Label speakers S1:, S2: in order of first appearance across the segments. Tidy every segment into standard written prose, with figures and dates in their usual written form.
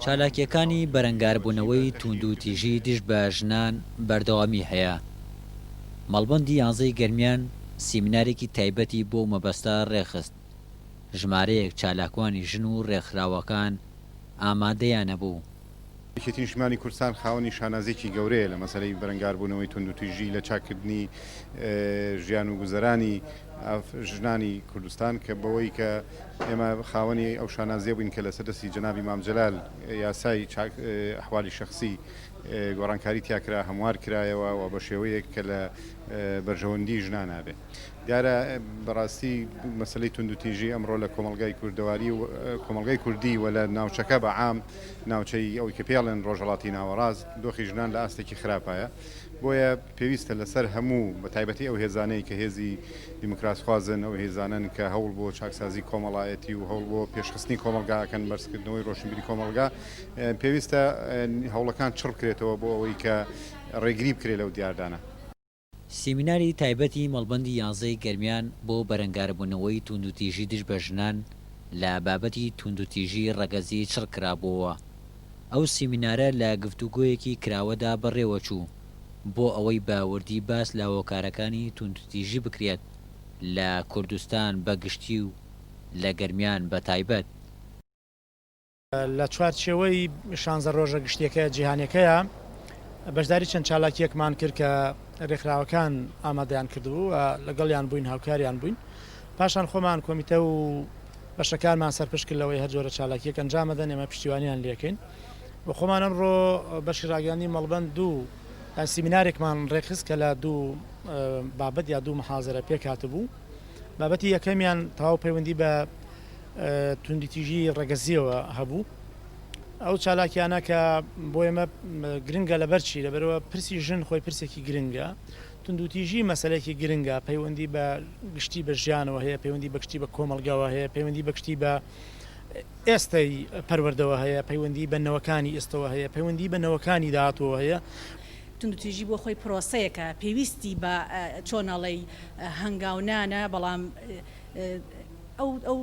S1: چالاکیەکانی بەرەنگاربوونەوەی توند و تیژی دژ بە ژنان بەردەوامی هەیە. مەڵبەندی 11 گەرمیان سیمینارێکی تایبەتی بۆ مەبەستە ڕێخست. ژمارەیەک چالاکوانی ژن و ڕێکخراوەکان ئامادەیان نەبوو.
S2: یەکێتی نیشتمانی کوردستان خاوەنی شانازێکی گەورەیە لە مەسەلەی بەرەنگاربوونەوەی تند و تیژی لە چاکردنی ژیان و گوزەرانی ژنانی کوردستان کە بەوەی کە ئێمە خاوەنی ئەو شانازیە بووین کە لە سەردەستی جەنابی مام جەلال یاسای ئەحوالی شەخسی گۆڕانکاری تیاکرا هەموار کرایەوە و بە شێوەیەک کە لە بەرژەوەندی ژنان نابێت. دیارە بەڕاستی مەسلەی تند و تیژی ئەمڕۆ لە کۆمەلگای کوردەواری و کۆمەلگای کوردی و لە ناوچەکە بە عام ناوچەی ئەوی کە پێڵێن ڕۆژهەڵاتی ناوەڕاست دۆخی ژنان لە ئاستێکی خراپایە. بۆیە پێویستە لەسەر هەموو بە تایبەتی ئەو هێزانەی کە هێزی دیموکراسخوازن ئەو هێزانن کە هەوڵ بۆ چاکسازی کۆمەڵایەتی و هەوڵ بۆ پێشخستنی کۆمەلگاکەن بەرزکردنەوەی ڕۆشنبیری کۆمەلگا پێویستە هەوڵەکان چڕ بکرێتەوە بۆ ئەوەی کە ڕێگری بکرێت لەو دیاردانە.
S1: سیمیناری تایبەتی مەڵبەندی 11 گەرمیان بۆ بەرەنگاربوونەوەی تند و تیژی دژ بە ژنان لە بابەتی تند و تیژی ڕەگەزی چڕ کرابووە. ئەو سیمینارە لە گفتوگۆیەکی کراوەدا بەڕێوە چوو بۆ ئەوەی باوەردی باس لە هۆکارەکانی تند و تیژی بکرێت لە کوردستان بە گشتی و لە گەرمیان بە تایبەت.
S3: لە چوارچێوەی 16 ڕۆژە گشتیەکە جیهانیەکەیە بەشداری چەند چالاکیەکمان کرد کە ڕێکخراوەکان ئامادەیان کردبوو و لەگەڵیان بووین هاوکاریان بووین. پاشان خۆمان کۆمیتە و بەشەکانمان سەرپشت کرد لەوەی هەر جۆرە چالاکیەک ئەنجامەدەن ئێمە پشتیوانیان لێکەین. و خۆمان ئەمڕۆ بەشی ڕاگەیاندنی مەڵبەند دوو سیمینارێکمان ڕێخست کە لە دوو بابەت یا دوو محازەرە پێک هاتبوو. بابەتی یەکەمیان تەواو پەیوەندی بە توندی تیژی ڕەگەزیەوە هەبوو. ئەو چالاکیانە کە بۆ ئێمە گرنگە لەبەرچی لەبەرەوە پرسی ژن خۆی پرسێکی گرنگە. تند و تیژی مەسەلەیەکی گرنگە، پەیوەندی بە گشتی بە ژیانەوە هەیە، پەیوەندی بە گشتی بە کۆمەلگاوە هەیە، پەیوەندی بە گشتی بە ئێستای پەروەردەوە هەیە، پەیوەندی بە نەوەکانی ئێستەوە هەیە، پەیوەندی بە نەوەکانی داهاتوە هەیە.
S4: تند و تیژی بۆ خۆی پرۆسەیەکە پێویستی بە چۆنەڵی هەنگاونانە، بەڵام ئەو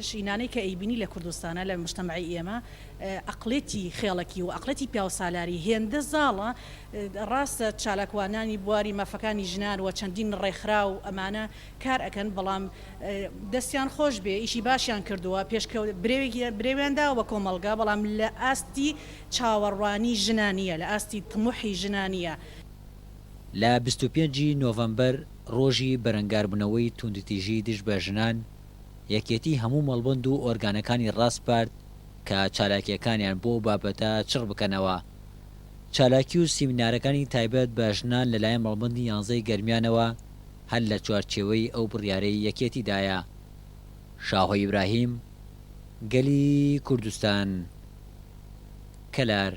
S4: شینانەی کە ئەیبینی لە کوردستانە لە مجتەمەعی ئێمە ئەقڵێتی خێڵکی و ئەقڵەتی پیا و سالاری هێندە زاڵە. ڕاستە چالاکوانانی بواری مافەکانی ژنان و چەندین ڕێکخرا و ئەمانە کار ئەکەن، بەڵام دەستیان خۆش بێ ئیشی باشیان کردووە پێشکەوت برێویاندا بە کۆمەلگا، بەڵام لە ئاستی چاوەڕوانی ژنانیە، لە ئاستی تموحی ژنانیە.
S1: لە 25 نۆڤەمبەر ڕۆژی بەرەنگاربوونەوەی توندتیژی دژ بە ژنان یەکێتی هەموو مەڵبەند و ئۆرگانەکانی ڕاستپارت کە چالاکیەکانیان بۆ بابەتە چڕ بکەنەوە. چالاکی و سیمینارەکانی تایبەت بە ژنان لەلایەن مەڵبەندی 11 گەرمیانەوە هەر لە چوارچێوەی ئەو بڕیارەی یەکێتیدایە. شاهۆ ئیبراهیم، گەلی کوردستان، کەلار.